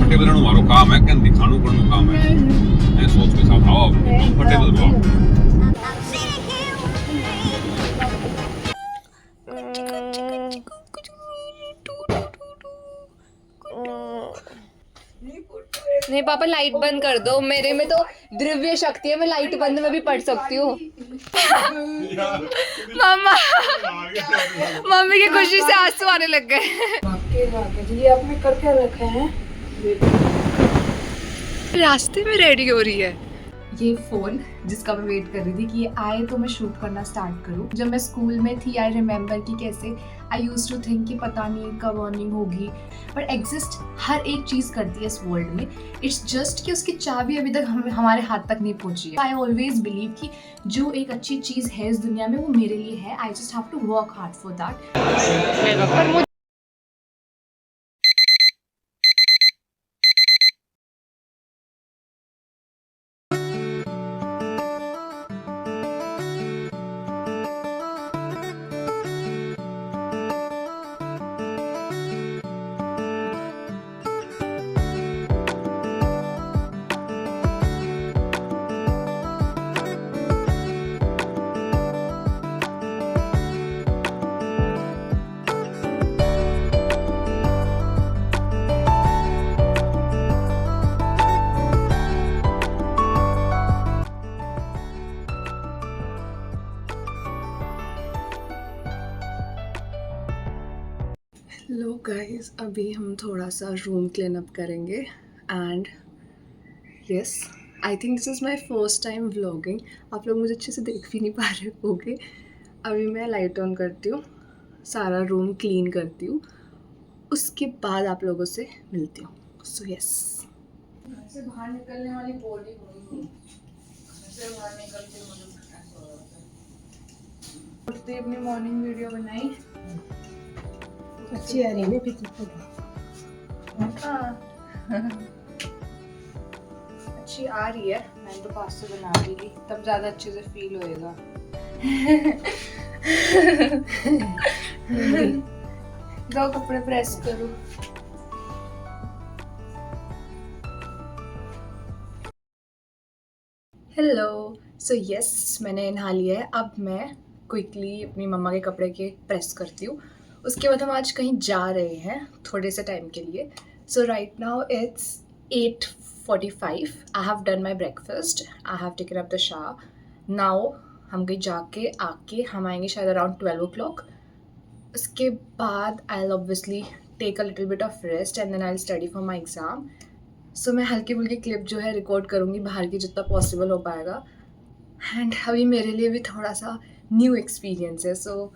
Comfortable रहना हमारो काम है, कन दिखानो करनो काम है। मैं सोच के साथ आओ, कंफर्टेबल रहो। नहीं पापा लाइट बंद कर दो, मेरे में तो द्रव्य शक्ति है, मैं लाइट बंद में भी पढ़ सकती हूँ। मम्मा मम्मी की खुशी से आंसू आने लग गए। ये आपने करके रखे हैं, रास्ते में रेडी हो रही है। ये फोन जिसका मैं वेट कर रही थी कि ये आए तो मैं शूट करना स्टार्ट करूं। जब मैं स्कूल में थी आई रिमेम्बर कि कैसे आई यूज्ड टू थिंक कि पता नहीं कब अर्निंग होगी, बट एग्जिस्ट हर एक चीज़ करती है इस वर्ल्ड में। इट्स जस्ट कि उसकी चाबी अभी तक हमारे हाथ तक नहीं पहुंची है। आई ऑलवेज बिलीव कि जो एक अच्छी चीज़ है इस दुनिया में वो मेरे लिए है। I just have to work hard for that. Hello guys, अभी हम थोड़ा सा रूम क्लीन अप करेंगे and yes I think this is my first time vlogging. आप लोग मुझे अच्छे से देख भी नहीं पा रहे होंगे। अभी मैं लाइट ऑन करती हूँ, सारा रूम क्लीन करती हूँ, उसके बाद आप लोगों से मिलती हूँ। सो यस, घर से बाहर निकलने वाली बॉडी हो से बाहर निकलते मुझे अपनी मॉर्निंग वीडियो बनाई, अच्छी आ रही है ना फिर अच्छी आ रही है। मैंने तो पास्ता बना ली थी, तब ज़्यादा अच्छे से फील होएगा। जाओ कपड़े प्रेस करो। हेलो, सो यस मैंने नहा लिया है। अब मैं क्विकली अपनी मम्मा के कपड़े के प्रेस करती हूँ। उसके बाद हम आज कहीं जा रहे हैं थोड़े से टाइम के लिए। So right now it's 8:45। I have done my breakfast, I have taken up the shower. Now हम कहीं जाके आके हम आएंगे शायद अराउंड 12 o'clock। उसके बाद I will obviously take a little bit of rest and then I will study for my exam. So मैं हल्की फुल्की क्लिप जो है रिकॉर्ड करूँगी बाहर की जितना पॉसिबल हो पाएगा। एंड अभी मेरे लिए भी थोड़ा सा न्यू एक्सपीरियंस है, सो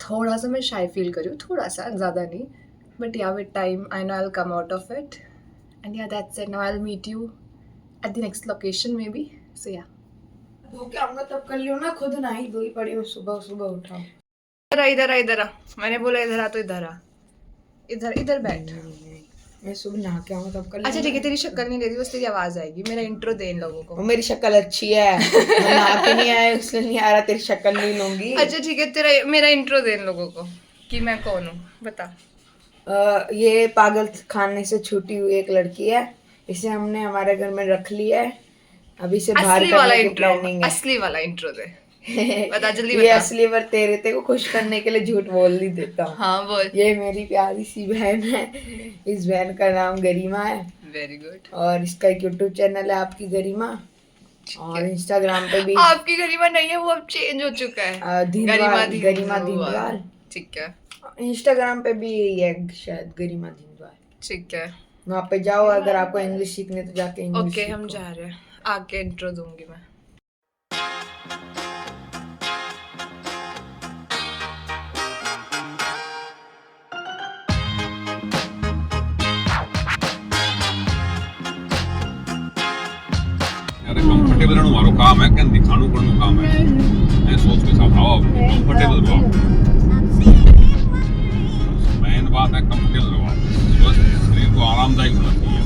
थोड़ा सा मैं शाय फील करी हूँ, थोड़ा सा, ज़्यादा नहीं, but yeah with time I know I will come out of it and yeah that's it. Now I will meet you at the next location maybe. So yeah धो के आऊंगा तब कर लियो ना, खुद नहाई धोई पड़ी हूँ, सुबह सुबह उठा। इधर आ, मैंने बोला इधर आ तो इधर आ, इधर बैठ। मैं सुबह नहा के आऊंगा तब कर अच्छा ठीक है, तेरी शक्ल नहीं देती, बस तेरी आवाज़ आएगी। मेरा इंट्रो दे इन लोगों को। वो मेरी शक्ल अच्छी है, मैं नहा के नहीं आया इसलिए नहीं आ रहा, तेरी शक्ल नहीं लूंगी। अच्छा ठीक है, तेरा मेरा इंट्रो दे इन लोगों को कि मैं कौन हूँ, बता। ये पागल खाने से छूटी हुई एक लड़की है, इसे हमने हमारे घर में रख लिया है, अभी से बाहर असली वाला करने की इंट्रो, प्लानिंग है। असली वाला इंट्रो दे, बता जल्दी ये बता। असली पर तेरे को खुश करने के लिए झूठ बोल नहीं देता हूँ। हाँ बोल। ये मेरी प्यारी सी बहन है, इस बहन का नाम गरिमा है वेरी गुड। और इसका एक यूट्यूब चैनल है आपकी गरिमा, और इंस्टाग्राम पे भी आपकी गरिमा नहीं है, वो अब चेंज हो चुका है। गरिमा धिंदवाल। ठीक है, इंस्टाग्राम पे भी यही है शायद, गरिमा धिंदवाल। ठीक है, वहाँ पे जाओ, अगर आपको इंग्लिश सीखनी है तो जाके इंग्लिश ओके सीखो। हम जा रहे हैं, आके इंट्रो दूंगी मैं। अरे कंफर्टेबल रहना हमारो काम है, कन दिखानो करनो काम है। मैं सोच के साथ आओ, कंफर्टेबल रहो। मेन बात है कंफर्टेबल रहो, बस शरीर को आरामदायक होना चाहिए।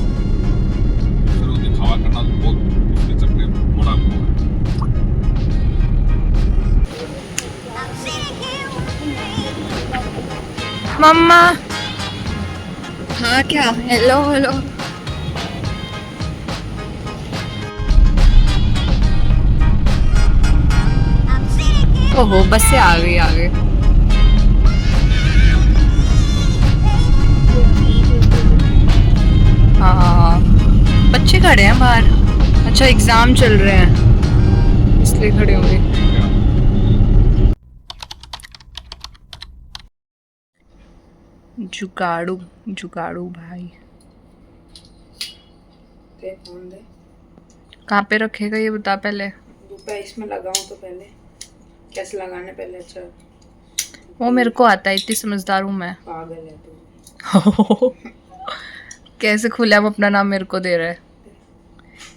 दूसरों को दिखावा करना तो बहुत उसके चक्कर में बड़ा वो है। मम्मा हाँ क्या, हेलो हेलो। ओहो बस से आ गई हाँ बच्चे खड़े हैं बाहर। अच्छा एग्जाम चल रहे हैं इसलिए खड़े होंगे। जुगाड़ू जुगाड़ू भाई दे फोन दे। कहाँ पे रखेगा ये बता पहले। रुपए इसमें लगाऊं तो पहले कैसे लगाने पहले। अच्छा वो मेरे को आता है, इतनी समझदार हूँ मैं। पागल है तू। कैसे खुला वो अपना नाम मेरे को दे रहा है।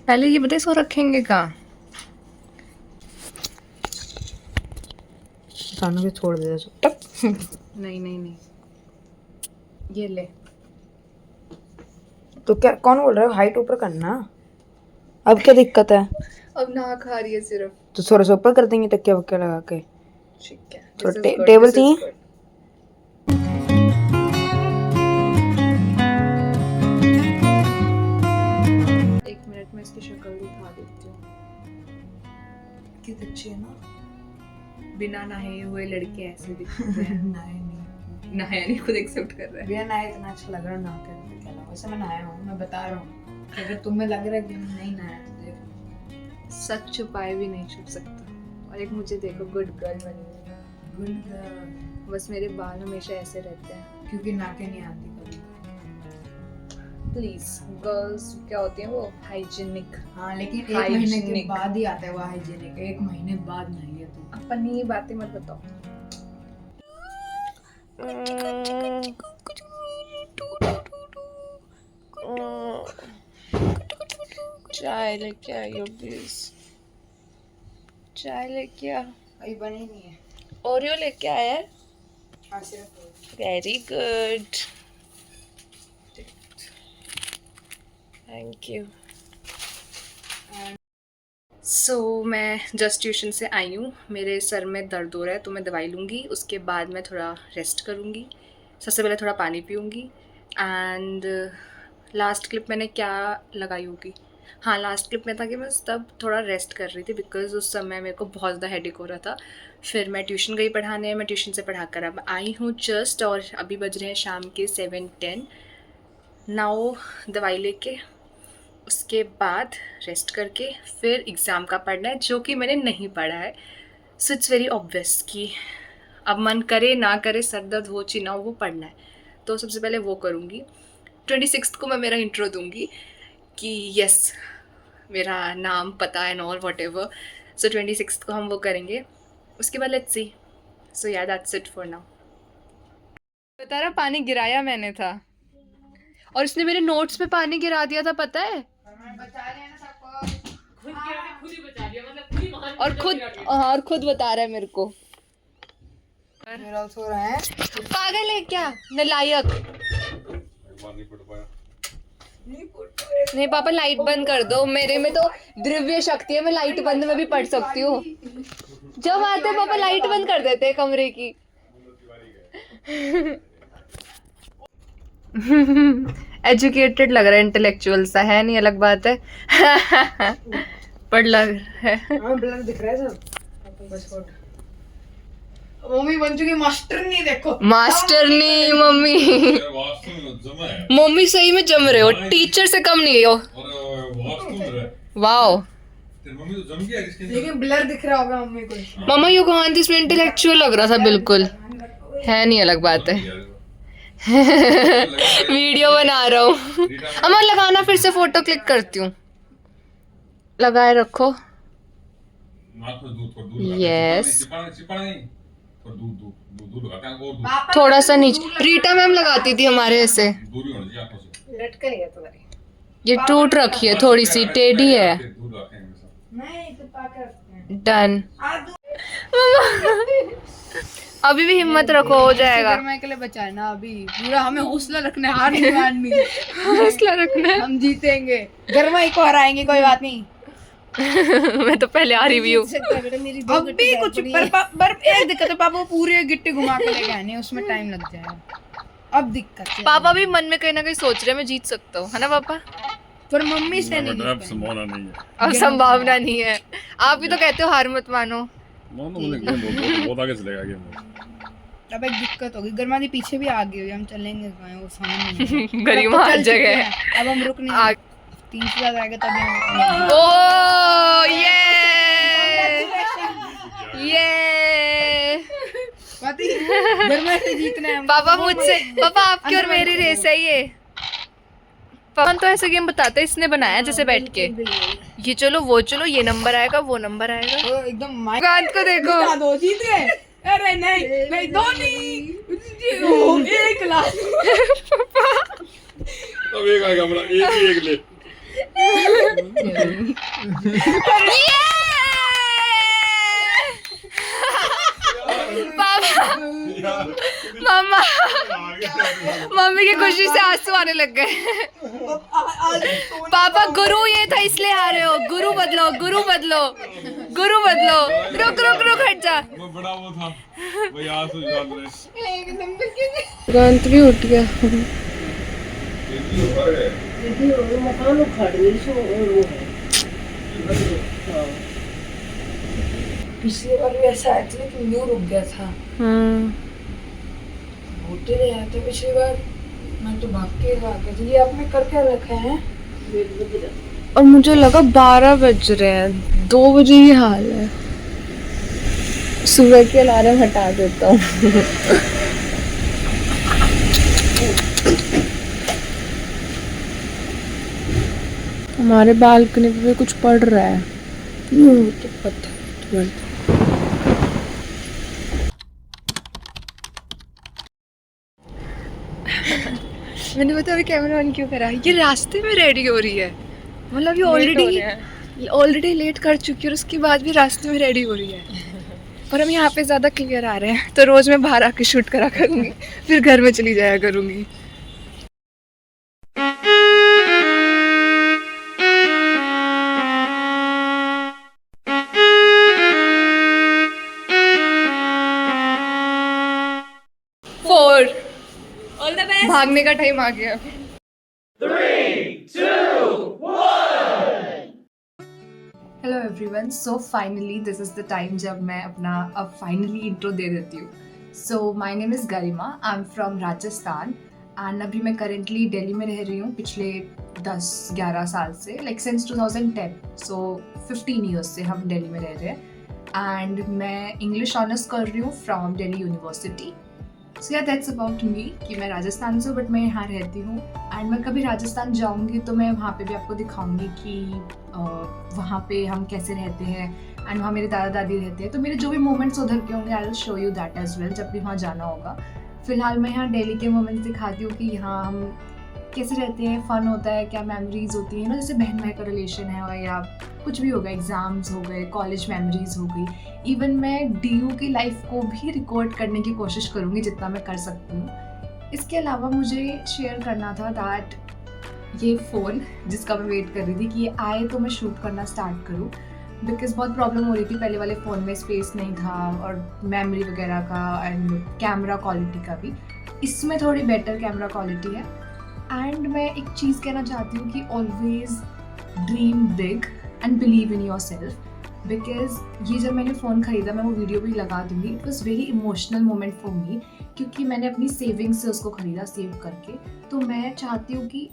पहले ये बता इसको रखेंगे कहाँ। कानों के छोड़ दे टक। नहीं ये ले। तो क्या कौन बोल रहा है हाइट ऊपर करना। अब क्या दिक्कत है। अब ना खा रही है सिर्फ। तो थोड़ा सा ऊपर कर देंगे तकिया वक्या लगा के। ठीक है तो टेबल चाहिए। एक मिनट में इसकी शक्ल दिखा देती हूँ। कितनी अच्छी है ना। बिना नहाए हुए लड़के ऐसे दिखते हैं। नहाया नहीं खुद एक्सेप्ट कर रहा है। बिना नहाए इतना अच्छा लग रहा है ना करने के अलावा। वैसे मैं नहाया हूँ मैं बता रहा हूँ कि अगर तुम्हें लग रहा है कि मैं नहीं नहाया तो देख। सच छुपाए भी नहीं छुप सकता। और एक मुझे देखो गुड गर्ल बनी हुई है। Good girl. बस मेरे बाल हमेशा ऐसे रहते हैं क्योंकि नाके नहीं आती कभी। प्लीज गर्ल्स क्या होती हैं वो हाइजीनिक। हाँ लेकिन एक महीने के Hygienic. बाद ही आता है वो हाइजीनिक। एक महीने बाद नहीं है तू। अपनी बातें मत बताओ। चाय लेके आइयो प्लीज। चाय लेके आ। अभी बनी नहीं है। ओरियो लेके आया है। हाँ सिर्फ वेरी गुड थैंक यू। सो मैं जस्ट ट्यूशन से आई हूँ। मेरे सर में दर्द हो रहा है तो मैं दवाई लूँगी। उसके बाद मैं थोड़ा रेस्ट करूँगी। सबसे पहले थोड़ा पानी पीऊँगी। एंड लास्ट क्लिप मैंने क्या लगाई होगी। हाँ लास्ट क्लिप में था कि मैं तब थोड़ा रेस्ट कर रही थी बिकॉज उस समय मेरे को बहुत ज़्यादा हेडेक हो रहा था। फिर मैं ट्यूशन गई पढ़ाने। मैं ट्यूशन से पढ़ा कर अब आई हूँ जस्ट। और अभी बज रहे हैं शाम के 7:10। नाउ दवाई लेके उसके बाद रेस्ट करके फिर एग्ज़ाम का पढ़ना है जो कि मैंने नहीं पढ़ा है। सो इट्स वेरी ऑब्वियस कि अब मन करे ना करे सर दर्द हो ची ना हो वो पढ़ना है। तो सबसे पहले वो करूँगी। 26 को मैं मेरा इंट्रो दूँगी कि यस मेरा नाम पता एंड ऑल वॉट एवर। सो 26 को हम वो करेंगे। उसके बाद लेट्स सी। सो या दैट्स इट फॉर नाउ। बता रहा पानी गिराया मैंने था और इसने मेरे नोट्स पे पानी गिरा दिया था पता है। और खुद बता रहा है मेरे को। मेरा सो रहा है। पागल है क्या नालायक। नहीं पापा लाइट बंद कर दो। मेरे में तो दिव्य शक्ति है। मैं लाइट बंद में भी पढ़ सकती हूँ। जब आते हैं पापा लाइट बंद कर देते हैं कमरे की। एजुकेटेड लग रहा है इंटेलेक्चुअल सा है नहीं अलग बात है। पर लग रहा है। हाँ ब्लर दिख रहा है सब। बस छोड़। मम्मी बन चुकी मास्टर नहीं देखो। मास्टर नहीं मम्मी। मम्मी सही में जम रहे हो। टीचर से कम नहीं हो। वाओ लेकिन ब्लर दिख रहा होगा मम्मी को। मामा यू कौन दिस में इंटेलेक्चुअल लग रहा था बिल्कुल। है नहीं अलग बात है। वीडियो बना रहा हूँ। अमर लगाना फिर से फोटो क्लिक करती हूँ। लगाए रखो। यस थोड़ा सा नीचे। रीटा मैम लगाती थी हमारे ऐसे। लटका ही है तुम्हारी। ये टूट रखी है थोड़ी सी टेढ़ी है। नहीं तो पाकर रखते हैं। डन। अभी भी हिम्मत रखो हो जाएगा। गर्मा के लिए बचा है ना अभी पूरा। हमें हौसला रखना है। हार नहीं माननी। हौसला रखना है। हम जीतेंगे। गर्मा को हराएंगे कोई बात नहीं। मैं तो पहले आ रही हूँ। अब भी कुछ पर एक दिक्कत है पापा पूरी गिट्टी घुमा के लेके आने उसमें टाइम लग जाएगा। अब दिक्कत है। पापा भी मन में कहीं ना कहीं सोच रहे हैं मैं जीत सकता हूँ है ना पापा। पर मम्मी से नहीं। संभावना नहीं है। अब संभावना नहीं है। आप भी तो कहते हो हार मत मानो। मुझे गेम बहुत आगे चलेगा गेम। अब एक दिक्कत होगी, गर्मा दी पीछे भी आ गई होगी, हम चलेंगे कहाँ, वो सामने गरिमा हर जगह है। अब हम रुक नहीं, 3 से ज्यादा आएगा तभी हम ओ ये गर्मा से जीतना है। पापा मुझसे, पापा आपकी और मेरी रेस है ये। पापा तो ऐसे गेम बताते हैं, इसने बनाया जैसे बैठ के, ये चलो वो चलो, ये नंबर आएगा वो नंबर आएगा। तो एकदम कांत को देखो, दो जीत गए। अरे नहीं नहीं, दो नहीं, एक लाख। अब एक आएगा हमारा, एक ले। मामा मम्मी की खुशी से आंसू आने लग गए। पापा गुरु ये था इसलिए आ रहे हो, गुरु बदलो गुरु बदलो गुरु बदलो। रुक रुक रुक हट जा। वो बड़ा वो था, वो याद से याद रहे। गंत भी उठ गया। मकान उखाड़ गई सो वो है। पिछली बार भी ऐसा आया था कि यूं रुक गया था। होते रहे आते पिछली बार, मैं तो भाग के आ गई थी। ये आपने करके रखा है? और मुझे लगा 12 बज रहे हैं, 2 बजे ही हाल है। सुबह के अलार्म हटा देता हूँ। हमारे बालकनी पे कुछ पड़ रहा है। तो पता है। मैंने पता अभी कैमरा ऑन क्यों करा, ये रास्ते में रेडी हो रही है। मतलब ये ऑलरेडी लेट कर चुकी है और उसके बाद भी रास्ते में रेडी हो रही है। और हम यहाँ पे ज़्यादा क्लियर आ रहे हैं, तो रोज़ मैं बाहर आके शूट करा करूँगी, फिर घर में चली जाया करूँगी। भागने का टाइम आ गया। 3, 2, 1 hello everyone, so finally this is the time जब मैं अपना अब फाइनली इंट्रो दे देती हूँ। So my name is Garima, I am from Rajasthan and अभी मैं करेंटली दिल्ली में रह रही हूँ पिछले 10-11 साल से, लाइक सिंस 2010, सो 15 ईयर्स से हम दिल्ली में रह रहे हैं। एंड मैं इंग्लिश ऑनर्स कर रही हूँ फ्रॉम दिल्ली यूनिवर्सिटी। सो या दैट्स अबाउट मी कि मैं राजस्थान से हूँ बट मैं यहाँ रहती हूँ। एंड मैं कभी राजस्थान जाऊँगी तो मैं वहाँ पे भी आपको दिखाऊँगी कि वहाँ पे हम कैसे रहते हैं एंड वहाँ मेरे दादा दादी रहते हैं। तो मेरे जो भी मोमेंट्स उधर के होंगे I will show you that as well जब भी वहाँ जाना होगा। फिलहाल मैं यहाँ दिल्ली के मोमेंट्स दिखाती हूँ कि यहाँ हम कैसे रहते हैं, फ़न होता है, क्या मेमोरीज होती हैं ना, जैसे बहन भाई का रिलेशन है या कुछ भी होगा, एग्ज़ाम्स हो गए, कॉलेज मेमोरीज हो गई। इवन मैं डीयू की लाइफ को भी रिकॉर्ड करने की कोशिश करूँगी जितना मैं कर सकती हूँ। इसके अलावा मुझे शेयर करना था दैट ये फ़ोन जिसका मैं वेट कर रही थी कि ये आए तो मैं शूट करना स्टार्ट करूँ, बिकॉज बहुत प्रॉब्लम हो रही थी। पहले वाले फ़ोन में स्पेस नहीं था और मेमोरी वगैरह का एंड कैमरा क्वालिटी का भी। इसमें थोड़ी बेटर कैमरा क्वालिटी है। एंड मैं एक चीज़ कहना चाहती हूँ कि always dream big and believe in your self, because ये जब मैंने फ़ोन ख़रीदा, मैं वो वीडियो भी लगा दूँगी, it was very emotional moment for me, क्योंकि मैंने अपनी सेविंग्स से उसको ख़रीदा सेव करके। तो मैं चाहती हूँ कि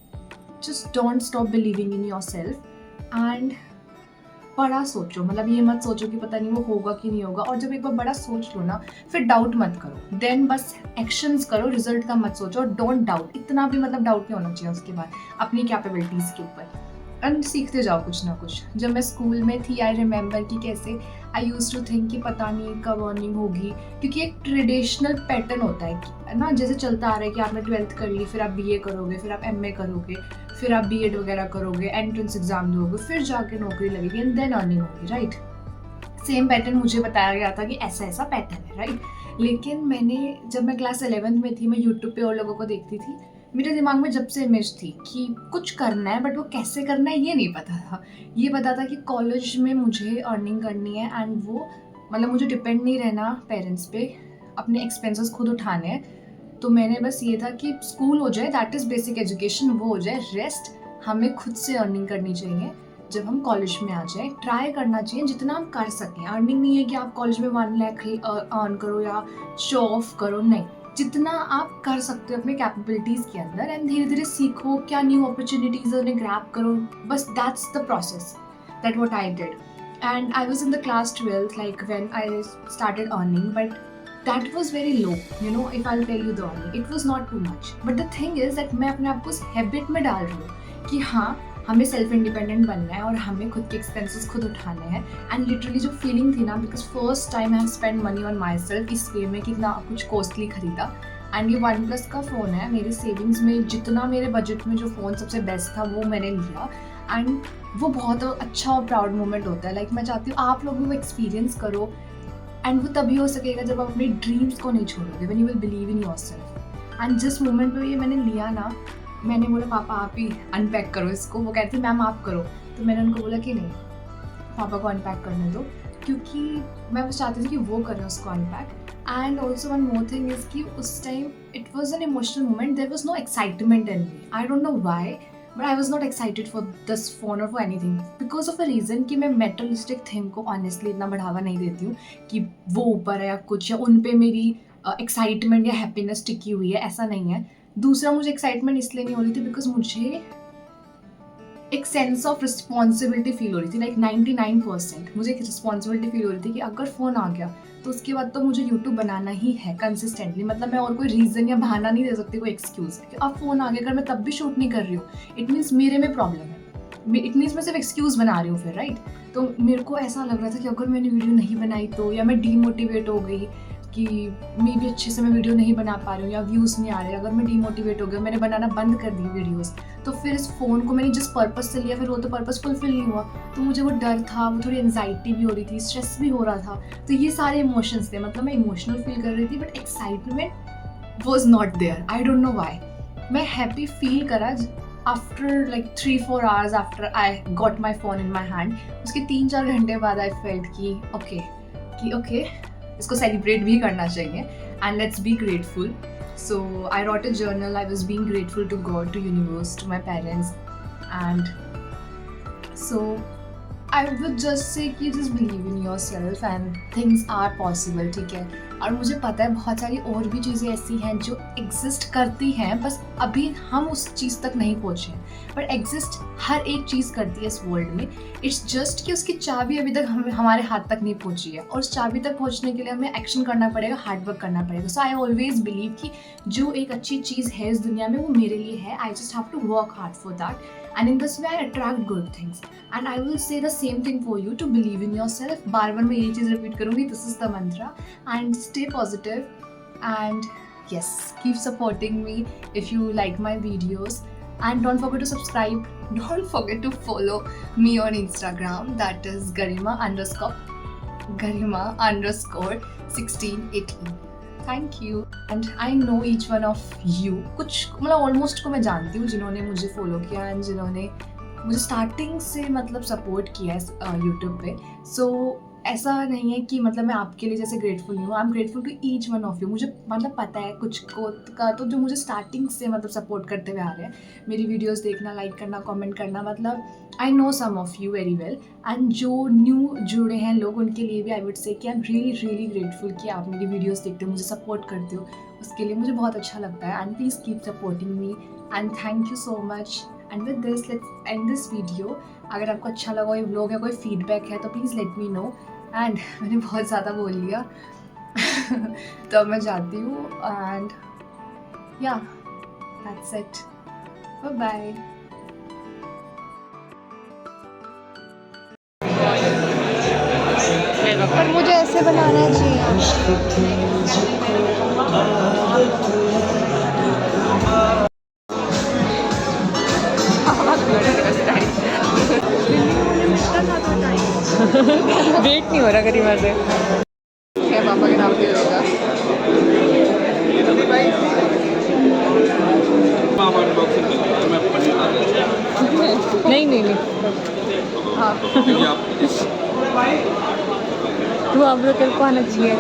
just don't stop believing in yourself and बड़ा सोचो। मतलब ये मत सोचो कि पता नहीं वो होगा कि नहीं होगा, और जब एक बार बड़ा सोच लो ना फिर डाउट मत करो, देन बस एक्शंस करो, रिजल्ट का मत सोचो और डोंट डाउट। इतना भी मतलब डाउट नहीं होना चाहिए उसके बाद अपनी कैपेबिलिटीज़ के ऊपर, एंड सीखते जाओ कुछ ना कुछ। जब मैं स्कूल में थी आई रिमेंबर कि कैसे आई यूज टू थिंक कि पता नहीं कब अर्निंग होगी, क्योंकि एक ट्रेडिशनल पैटर्न होता है ना, जैसे चलता आ रहा है कि आपने 12th कर ली, फिर आप BA करोगे, फिर आप MA करोगे, फिर आप B.Ed वगैरह करोगे, एंट्रेंस एग्जाम दोगे, फिर जाके नौकरी लगेगी एंड देन अर्निंग होगी, राइट। सेम पैटर्न मुझे बताया गया था कि ऐसा ऐसा पैटर्न है, राइट। लेकिन मैंने जब मैं क्लास 11th में थी, मैं यूट्यूब पे और लोगों को देखती थी, मेरे दिमाग में जब से इमेज थी कि कुछ करना है, बट वो कैसे करना है ये नहीं पता था। ये पता था कि कॉलेज में मुझे अर्निंग करनी है एंड वो मतलब मुझे डिपेंड नहीं रहना पेरेंट्स पे, अपने एक्सपेंसेस खुद उठाने हैं। तो मैंने बस ये था कि स्कूल हो जाए, दैट इज़ बेसिक एजुकेशन, वो हो जाए, रेस्ट हमें खुद से अर्निंग करनी चाहिए। जब हम कॉलेज में आ जाए ट्राई करना चाहिए जितना हम कर सकें। अर्निंग नहीं है कि आप कॉलेज में 1 लाख अर्न करो या शो ऑफ करो, नहीं, जितना आप कर सकते हो अपने कैपेबिलिटीज़ के अंदर, एंड धीरे धीरे सीखो, क्या न्यू अपॉर्चुनिटीज़ उन्हें ग्रैब करो, बस that's the process, that what I did. And I was in the class 12th like when I started earning, but that was very low, you know, if I'll tell you the earning, it was not too much, but the thing is that मैं अपने आप को उस habit में डाल रही हूँ कि हाँ हमें सेल्फ इंडिपेंडेंट बनना है और हमें खुद के एक्सपेंसेस खुद उठाने हैं। एंड लिटरली जो फीलिंग थी ना, because first time I have spend money on my self इस वे में कि इतना कुछ कॉस्टली खरीदा। एंड ये OnePlus का फ़ोन है, मेरे सेविंग्स में जितना मेरे बजट में जो फ़ोन सबसे बेस्ट था वो मैंने लिया, एंड वो बहुत अच्छा और प्राउड मोमेंट होता है। लाइक मैं चाहती हूँ आप लोग भी वो एक्सपीरियंस करो, एंड वो तभी हो सकेगा जब आप अपने ड्रीम्स को नहीं छोड़ोगे, when you will believe in yourself. And जिस मोमेंट पे ये मैंने लिया ना, मैंने बोला पापा आप ही अनपैक करो इसको, वो कहते मैम आप करो, तो मैंने उनको बोला कि नहीं पापा को अनपैक करने दो, क्योंकि मैं बस चाहती थी कि वो करें उसको unpack. And also one more thing is कि उस time it was an emotional moment, there was no excitement in me, I don't know why, but I was not excited for this phone और for anything, because of a reason कि मैं मेटलिस्टिक thing को honestly इतना बढ़ावा नहीं देती हूँ कि वो ऊपर है या कुछ, या उन पे मेरी एक्साइटमेंट या हैप्पीनेस टिकी हुई है, ऐसा नहीं है। दूसरा, मुझे एक्साइटमेंट इसलिए नहीं हो रही थी बिकॉज मुझे एक सेंस ऑफ रिस्पॉन्सिबिलिटी फील हो रही थी, लाइक 99% मुझे एक रिस्पॉन्सिबिलिटी फील हो रही थी कि अगर फ़ोन आ गया तो उसके बाद तो मुझे यूट्यूब बनाना ही है कंसिस्टेंटली, मतलब मैं और कोई रीज़न या बहाना नहीं दे सकती, कोई एक्सक्यूज़ कि अब फ़ोन आ गया अगर मैं तब भी शूट नहीं कर रही हूँ, इट मीन्स मेरे में प्रॉब्लम है, इट मीन्स मैं सिर्फ एक्सक्यूज़ बना रही हूँ फिर, राइट। तो मेरे को ऐसा लग रहा था कि अगर मैंने वीडियो नहीं बनाई तो, या मैं डीमोटिवेट हो गई कि मे भी अच्छे से मैं वीडियो नहीं बना पा रही हूँ या व्यूज़ नहीं आ रहे, अगर मैं डीमोटिवेट हो गया, मैंने बनाना बंद कर दी वीडियोस, तो फिर इस फ़ोन को मैंने जिस पर्पस से लिया फिर वो तो पर्पस फुलफिल नहीं हुआ, तो मुझे वो डर था, वो थोड़ी एंजाइटी भी हो रही थी, स्ट्रेस भी हो रहा था, तो ये सारे इमोशंस थे, मतलब मैं इमोशनल फील कर रही थी, but excitement was not there, I don't know why. मैं हैप्पी फील करा after like 3-4 hours after I got my phone in my hand, उसके 3-4 घंटे बाद आई फेल्ट कि ओके इसको सेलिब्रेट भी करना चाहिए, and let's be grateful. So I wrote a journal, I was being grateful to God, to universe, to my parents, and so I would just say कि just believe in yourself and things are possible, ठीक है। और मुझे पता है बहुत सारी और भी चीज़ें ऐसी हैं जो एग्जिस्ट करती हैं, बस अभी हम उस चीज़ तक नहीं पहुँचे, बट एग्जिस्ट हर एक चीज़ करती है इस वर्ल्ड में। इट्स जस्ट कि उसकी चाबी अभी तक हमारे हाथ तक नहीं पहुँची है, और उस चाबी तक पहुँचने के लिए हमें एक्शन करना पड़ेगा, हार्ड वर्क करना पड़ेगा। सो आई ऑलवेज बिलीव कि जो एक अच्छी चीज़ है इस दुनिया में वो मेरे लिए है, I just have to work hard for that, and in this way I attract good things, and I will say the same thing for you, to believe in yourself। बार बार मैं ये चीज़ रिपीट करूँगी, this is the mantra, and stay positive, and yes, keep supporting me if you like my videos, and don't forget to subscribe, don't forget to follow me on Instagram, that is garima_1618। Thank you, and I know each one of you, कुछ मतलब almost को मैं जानती हूँ जिन्होंने मुझे follow किया and जिन्होंने मुझे स्टार्टिंग से मतलब सपोर्ट किया है यूट्यूब पे। सो ऐसा नहीं है कि मतलब मैं आपके लिए जैसे ग्रेटफुल नहीं हूँ, I am grateful to each one of you. मुझे मतलब पता है कुछ को का तो जो मुझे स्टार्टिंग से मतलब सपोर्ट करते हुए आ रहे हैं, मेरी वीडियोस देखना, लाइक करना, कमेंट करना, मतलब I know some of you very well, and जो न्यू जुड़े हैं लोग उनके लिए भी आई वुड से कि आई एम रियली ग्रेटफुल कि आप मेरी वीडियोज़ देखते हो, मुझे सपोर्ट करते हो, उसके लिए मुझे बहुत अच्छा लगता है, and please keep supporting me, and thank you so much. And with this let's end this video. अगर आपको अच्छा लगा ये व्लॉग या कोई फीडबैक है तो please let me know, and मैंने बहुत ज़्यादा बोल लिया तो अब मैं जाती हूँ, and yeah that's it, bye bye. पर मुझे ऐसे बनाना चाहिए। वेट नहीं हो रहा करीबा से, क्या पापा के नाम पे होगा। नहीं हाँ तू अब तेरे को आना चाहिए।